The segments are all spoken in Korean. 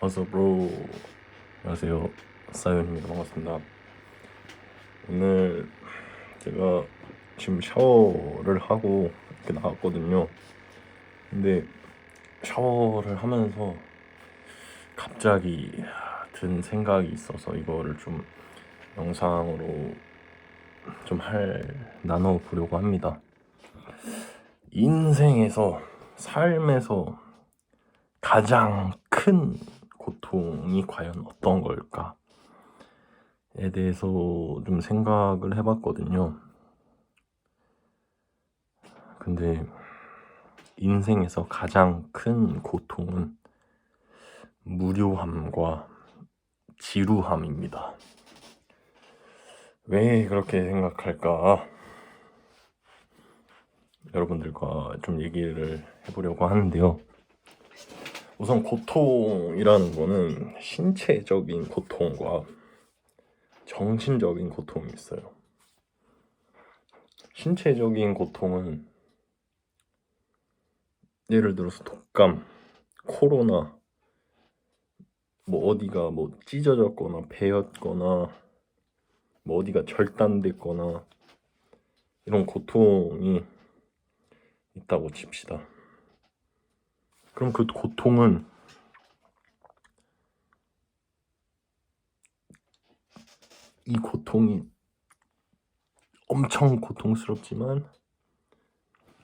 어서 브로. 안녕하세요, 사연입니다. 반갑습니다. 오늘 제가 지금 샤워를 하고 이렇게 나왔거든요. 근데 샤워를 하면서 갑자기 든 생각이 있어서 이거를 좀 영상으로 좀 나눠 보려고 합니다. 인생에서, 삶에서 가장 큰 고통이 과연 어떤 걸까에 대해서 좀 생각을 해봤거든요. 근데 인생에서 가장 큰 고통은 무료함과 지루함입니다. 왜 그렇게 생각할까? 여러분들과 좀 얘기를 해보려고 하는데요. 우선 고통이라는 거는 신체적인 고통과 정신적인 고통이 있어요. 신체적인 고통은 예를 들어서 독감, 코로나, 뭐 어디가 뭐 찢어졌거나 베었거나 뭐 어디가 절단됐거나 이런 고통이 있다고 칩시다. 그럼 그 고통은 이 고통이 엄청 고통스럽지만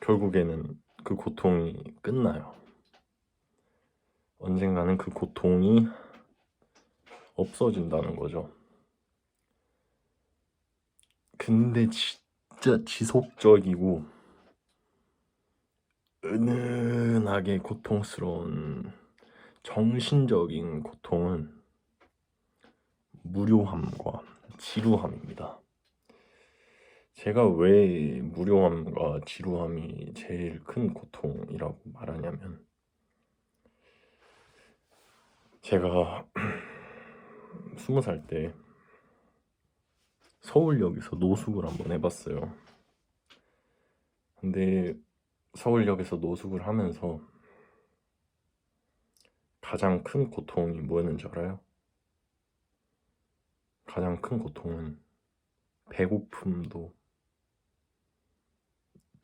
결국에는 그 고통이 끝나요. 언젠가는 그 고통이 없어진다는 거죠. 근데 진짜 지속적이고 은은하게 고통스러운 정신적인 고통은 무료함과 지루함입니다. 제가 왜 무료함과 지루함이 제일 큰 고통이라고 말하냐면, 제가 20살 때 서울역에서 노숙을 한번 해봤어요. 근데 서울역에서 노숙을 하면서 가장 큰 고통이 뭐였는지 알아요? 가장 큰 고통은 배고픔도,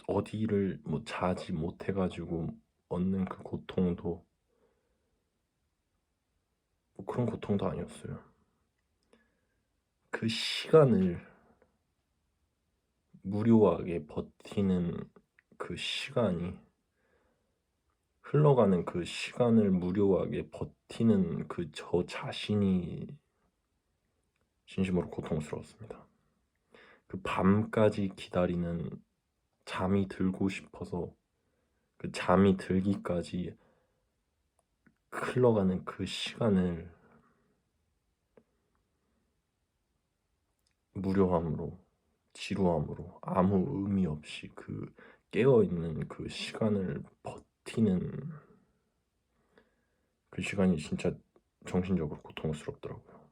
어디를 뭐 자지 못해가지고 얻는 그 고통도, 뭐 그런 고통도 아니었어요. 그 시간을 무료하게 버티는 그 시간이, 흘러가는 그 시간을 무료하게 버티는 그 저 자신이 진심으로 고통스러웠습니다. 그 밤까지 기다리는, 잠이 들고 싶어서 그 잠이 들기까지 흘러가는 그 시간을 무료함으로, 지루함으로, 아무 의미 없이 그 깨어있는 그 시간을 버티는 그 시간이 진짜 정신적으로 고통스럽더라고요.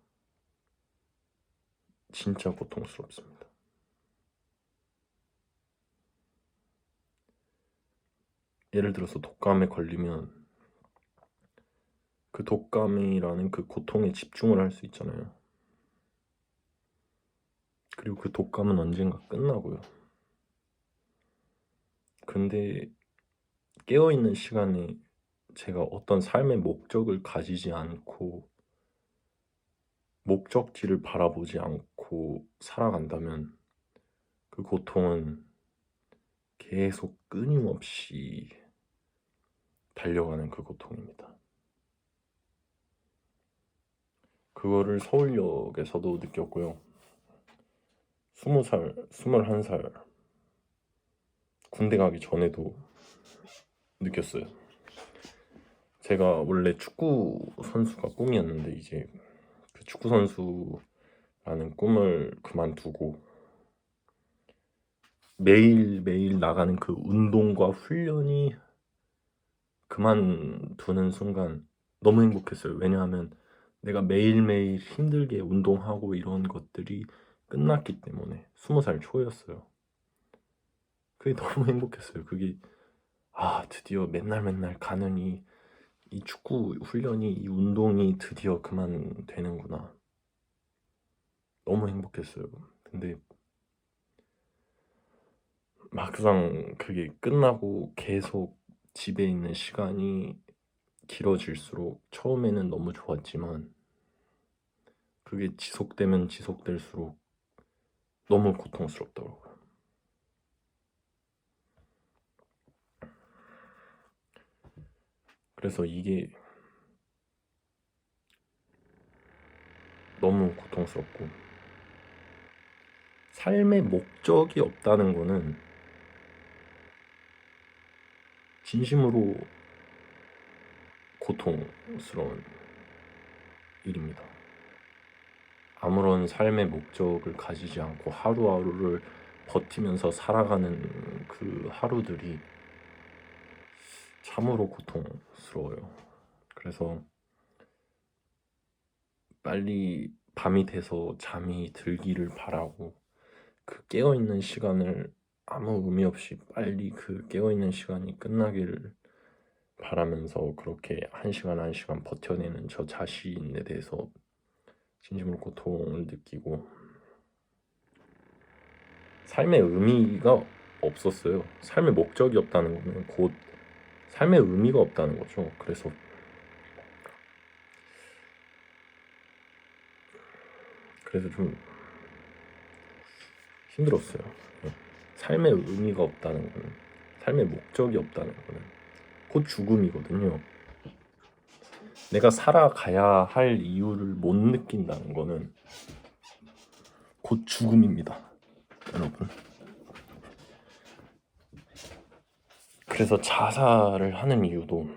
진짜 고통스럽습니다. 예를 들어서 독감에 걸리면 그 독감이라는 그 고통에 집중을 할 수 있잖아요. 그리고 그 독감은 언젠가 끝나고요. 근데 깨어있는 시간에 제가 어떤 삶의 목적을 가지지 않고, 목적지를 바라보지 않고 살아간다면 그 고통은 계속 끊임없이 달려가는 그 고통입니다. 그거를 서울역에서도 느꼈고요. 20살, 21살 군대 가기 전에도 느꼈어요. 제가 원래 축구 선수가 꿈이었는데 이제 그 축구 선수라는 꿈을 그만두고 매일매일 나가는 그 운동과 훈련이 그만두는 순간 너무 행복했어요. 왜냐하면 내가 매일매일 힘들게 운동하고 이런 것들이 끝났기 때문에. 20살 초였어요. 그게 너무 행복했어요. 그게 드디어 맨날 가는 이 이 축구 훈련이, 이 운동이 드디어 그만되는구나. 너무 행복했어요. 근데 막상 그게 끝나고 계속 집에 있는 시간이 길어질수록 처음에는 너무 좋았지만 그게 지속되면 지속될수록 너무 고통스럽더라고요. 그래서 이게 너무 고통스럽고, 삶의 목적이 없다는 거는 진심으로 고통스러운 일입니다. 아무런 삶의 목적을 가지지 않고 하루하루를 버티면서 살아가는 그 하루들이 참으로 고통스러워요. 그래서 빨리 밤이 돼서 잠이 들기를 바라고, 그 깨어있는 시간을 아무 의미 없이 빨리 그 깨어있는 시간이 끝나기를 바라면서 그렇게 한 시간 버텨내는 저 자신에 대해서 진심으로 고통을 느끼고, 삶의 의미가 없었어요. 삶의 목적이 없다는 거는 곧 삶의 의미가 없다는 거죠. 그래서 좀 힘들었어요. 삶의 의미가 없다는 거는, 삶의 목적이 없다는 거는 곧 죽음이거든요. 내가 살아가야 할 이유를 못 느낀다는 거는 곧 죽음입니다, 여러분. 그래서 자살을 하는 이유도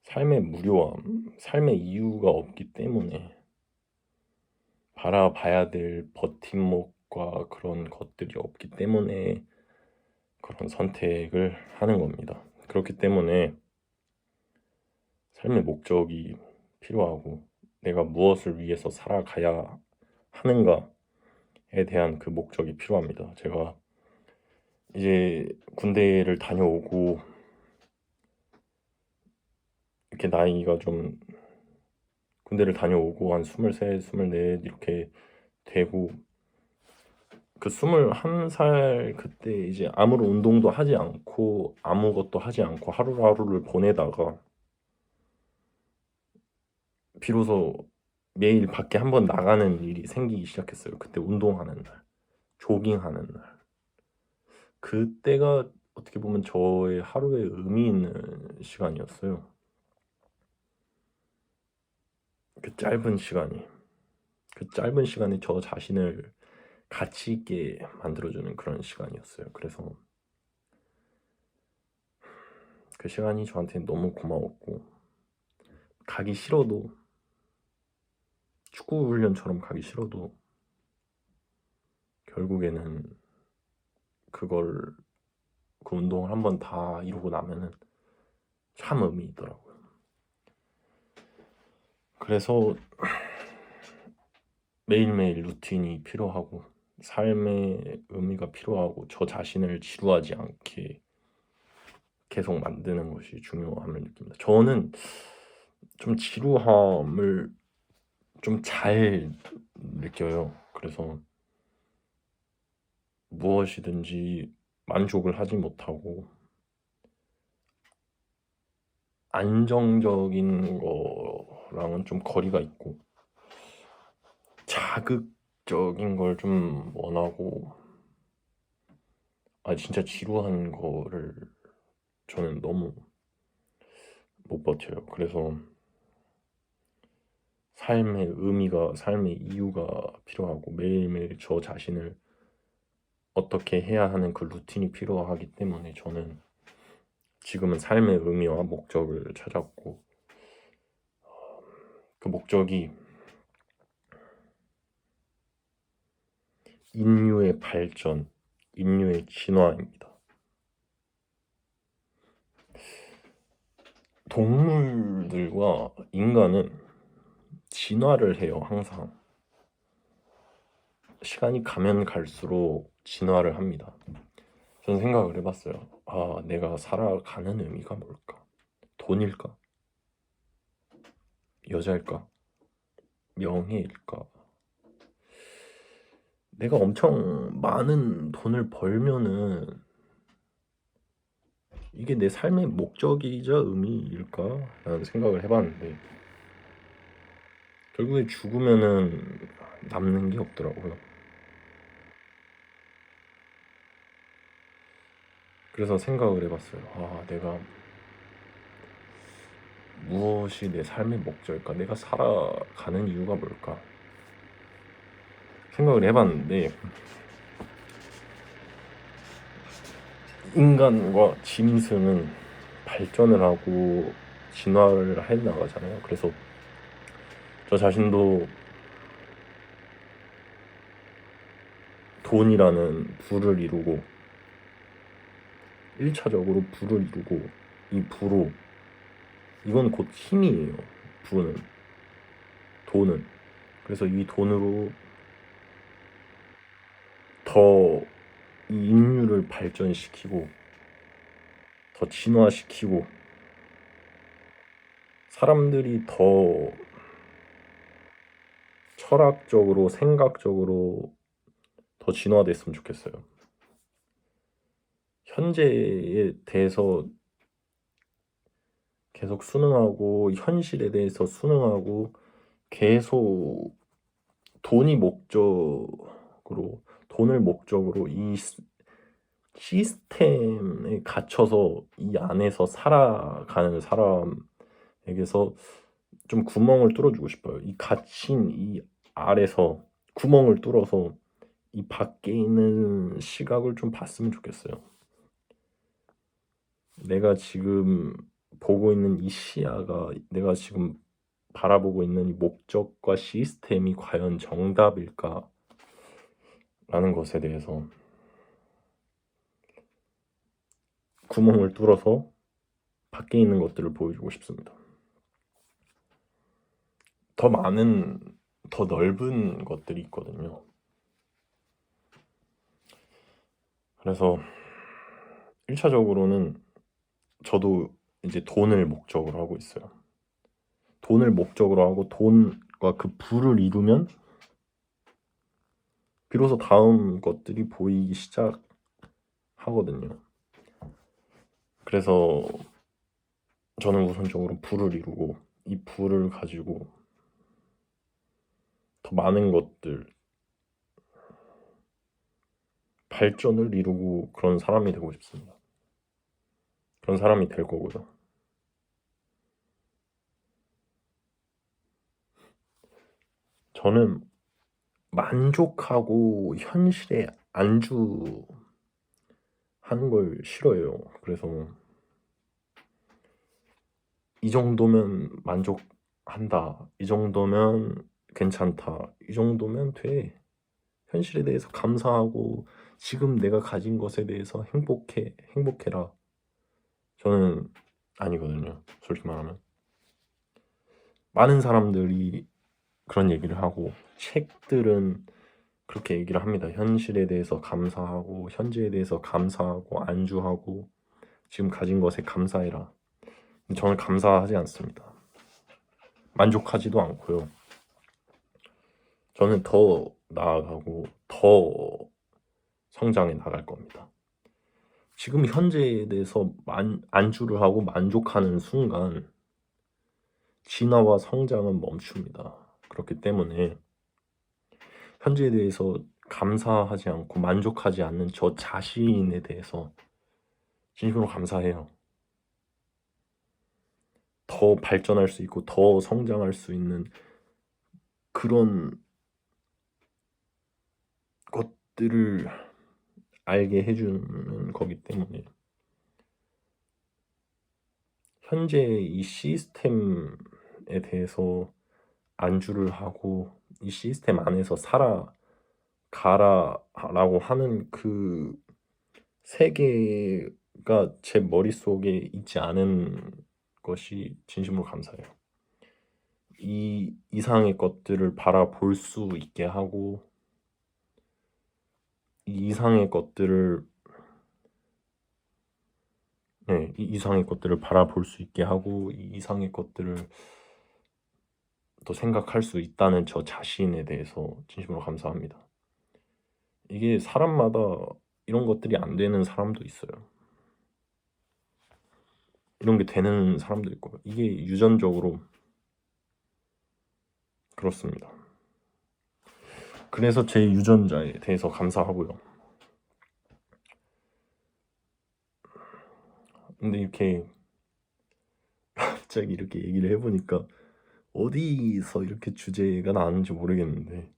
삶의 무료함, 삶의 이유가 없기 때문에 바라봐야 될 버팀목과 그런 것들이 없기 때문에 그런 선택을 하는 겁니다. 그렇기 때문에 삶의 목적이 필요하고, 내가 무엇을 위해서 살아가야 하는가에 대한 그 목적이 필요합니다. 제가 이제 군대를 다녀오고 이렇게 나이가 좀, 군대를 다녀오고 한 23, 24 이렇게 되고, 그 21살 그때 이제 아무런 운동도 하지 않고 아무것도 하지 않고 하루하루를 보내다가 비로소 매일 밖에 한번 나가는 일이 생기기 시작했어요. 그때 운동하는 날, 조깅하는 날. 그때가 어떻게 보면 저의 하루에 의미 있는 시간이었어요. 그 짧은 시간에 저 자신을 가치 있게 만들어주는 그런 시간이었어요. 그래서 그 시간이 저한테 너무 고마웠고, 가기 싫어도, 축구 훈련처럼 가기 싫어도 결국에는 그 운동을 한번 다 이루고 나면은 참 의미 있더라고요. 그래서 매일매일 루틴이 필요하고 삶의 의미가 필요하고 저 자신을 지루하지 않게 계속 만드는 것이 중요함을 느낍니다. 저는 좀 지루함을 좀 잘 느껴요. 그래서 무엇이든지 만족을 하지 못하고 안정적인 거랑은 좀 거리가 있고 자극적인 걸 좀 원하고, 진짜 지루한 거를 저는 너무 못 버텨요. 그래서 삶의 이유가 필요하고 매일매일 저 자신을 어떻게 해야 하는 그 루틴이 필요하기 때문에 저는 지금은 삶의 의미와 목적을 찾았고, 그 목적이 인류의 발전, 인류의 진화입니다. 동물들과 인간은 진화를 해요. 항상 시간이 가면 갈수록 진화를 합니다. 저는 생각을 해봤어요. 내가 살아가는 의미가 뭘까? 돈일까? 여자일까? 명예일까? 내가 엄청 많은 돈을 벌면은 이게 내 삶의 목적이자 의미일까? 라는 생각을 해봤는데 결국에 죽으면은 남는 게 없더라고요. 그래서 생각을 해봤어요. 내가 무엇이 내 삶의 목적일까? 내가 살아가는 이유가 뭘까? 생각을 해봤는데 인간과 짐승은 발전을 하고 진화를 해 나가잖아요. 그래서 저 자신도 돈이라는 부를 이루고 1차적으로 부를 이루고 이 부로 이건 곧 힘이에요. 부는 돈은 그래서 이 돈으로 더 이 인류를 발전시키고 더 진화시키고 사람들이 더 철학적으로 생각적으로 더 진화됐으면 좋겠어요. 현재에 대해서 계속 순응하고 현실에 대해서 순응하고 계속 돈이 목적으로 돈을 목적으로 이 시스템에 갇혀서 이 안에서 살아가는 사람에게서 좀 구멍을 뚫어주고 싶어요. 이 갇힌 이 알에서 구멍을 뚫어서 이 밖에 있는 시각을 좀 봤으면 좋겠어요. 내가 지금 보고 있는 이 시야가 내가 지금 바라보고 있는 이 목적과 시스템이 과연 정답일까? 라는 것에 대해서 구멍을 뚫어서 밖에 있는 것들을 보여주고 싶습니다. 더 많은, 더 넓은 것들이 있거든요. 그래서 1차적으로는 저도 이제 돈을 목적으로 하고 있어요. 돈을 목적으로 하고 돈과 그 부를 이루면 비로소 다음 것들이 보이기 시작하거든요. 그래서 저는 우선적으로 부를 이루고 이 부를 가지고 더 많은 것들 발전을 이루고 그런 사람이 되고 싶습니다. 그런 사람이 될 거고요. 저는 만족하고 현실에 안주하는 걸 싫어해요. 그래서 이 정도면 만족한다. 이 정도면 괜찮다. 이 정도면 돼. 현실에 대해서 감사하고 지금 내가 가진 것에 대해서 행복해라. 저는 아니거든요. 솔직히 말하면. 많은 사람들이 그런 얘기를 하고 책들은 그렇게 얘기를 합니다. 현실에 대해서 감사하고 현재에 대해서 감사하고 안주하고 지금 가진 것에 감사해라. 저는 감사하지 않습니다. 만족하지도 않고요. 저는 더 나아가고 더 성장해 나갈 겁니다. 지금 현재에 대해서 안주를 하고 만족하는 순간 진화와 성장은 멈춥니다. 그렇기 때문에 현재에 대해서 감사하지 않고 만족하지 않는 저 자신에 대해서 진심으로 감사해요. 더 발전할 수 있고 더 성장할 수 있는 그런 것들을 알게 해주는 거기 때문에 현재 이 시스템에 대해서 안주를 하고 이 시스템 안에서 살아가라라고 하는 그 세계가 제 머릿속에 있지 않은 것이 진심으로 감사해요. 이 이상의 것들을 바라볼 수 있게 하고 이 이상의 것들을 이 이상의 것들을 바라볼 수 있게 하고 이 이상의 것들을 또 생각할 수 있다는 저 자신에 대해서 진심으로 감사합니다. 이게 사람마다 이런 것들이 안 되는 사람도 있어요. 이런 게 되는 사람도 있고 이게 유전적으로 그렇습니다. 그래서 제 유전자에 대해서 감사하고요. 근데 이렇게 갑자기 이렇게 얘기를 해보니까 어디서 이렇게 주제가 나왔는지 모르겠는데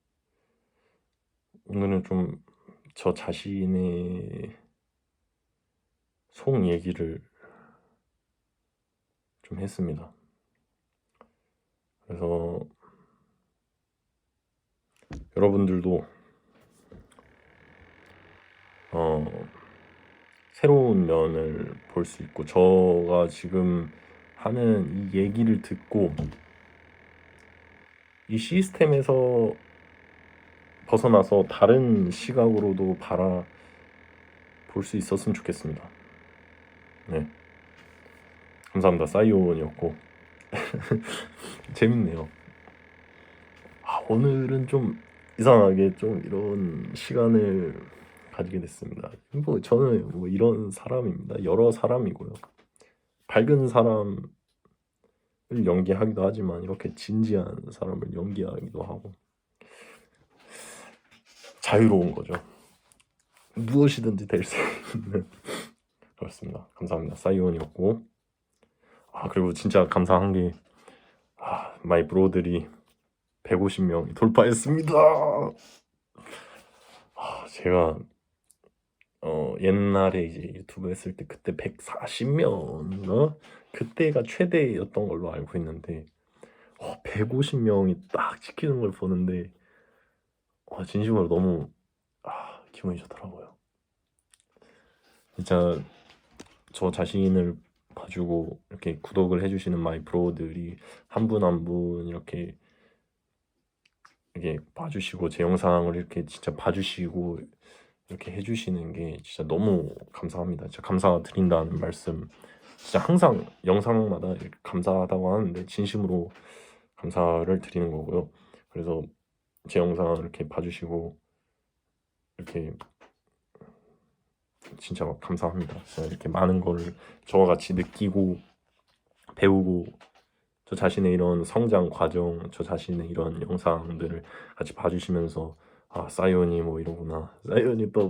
오늘은 좀 저 자신의 속 얘기를 좀 했습니다. 그래서 여러분들도 새로운 면을 볼 수 있고 저가 지금 하는 이 얘기를 듣고 이 시스템에서 벗어나서 다른 시각으로도 바라볼 수 있었으면 좋겠습니다. 네, 감사합니다. 사이온이었고 재밌네요. 오늘은 좀 이상하게 좀 이런 시간을 가지게 됐습니다. 뭐 저는 뭐 이런 사람입니다. 여러 사람이고요. 밝은 사람을 연기하기도 하지만 이렇게 진지한 사람을 연기하기도 하고 자유로운 거죠. 무엇이든지 될 수 있는 그렇습니다. 감사합니다. 사이온이었고 그리고 진짜 감사한 게 마이 브로들이 150명이 돌파했습니다. 제가 옛날에 이제 유튜브 했을 때 그때 140명인가? 그때가 최대였던 걸로 알고 있는데 150명이 딱 찍히는 걸 보는데 진심으로 너무 기분이 좋더라고요. 진짜 저 자신을 봐주고 이렇게 구독을 해주시는 마이 브로들이 한 분 한 분 이렇게 봐주시고 제 영상을 이렇게 진짜 봐주시고 이렇게 해주시는 게 진짜 너무 감사합니다. 진짜 감사드린다는 말씀 진짜 항상 영상마다 이렇게 감사하다고 하는데 진심으로 감사를 드리는 거고요. 그래서 제 영상을 이렇게 봐주시고 이렇게 진짜 감사합니다. 진짜 이렇게 많은 거를 저와 같이 느끼고 배우고 저 자신의 이런 성장 과정, 저 자신의 이런 영상들을 같이 봐주시면서 사이온이 뭐 이러구나, 사이온이 또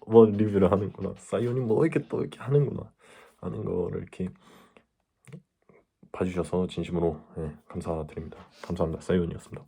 뭐 리뷰를 하는구나, 사이온이 뭐 이렇게 또 이렇게 하는구나 하는 거를 이렇게 봐주셔서 진심으로 감사드립니다. 감사합니다. 사이온이었습니다.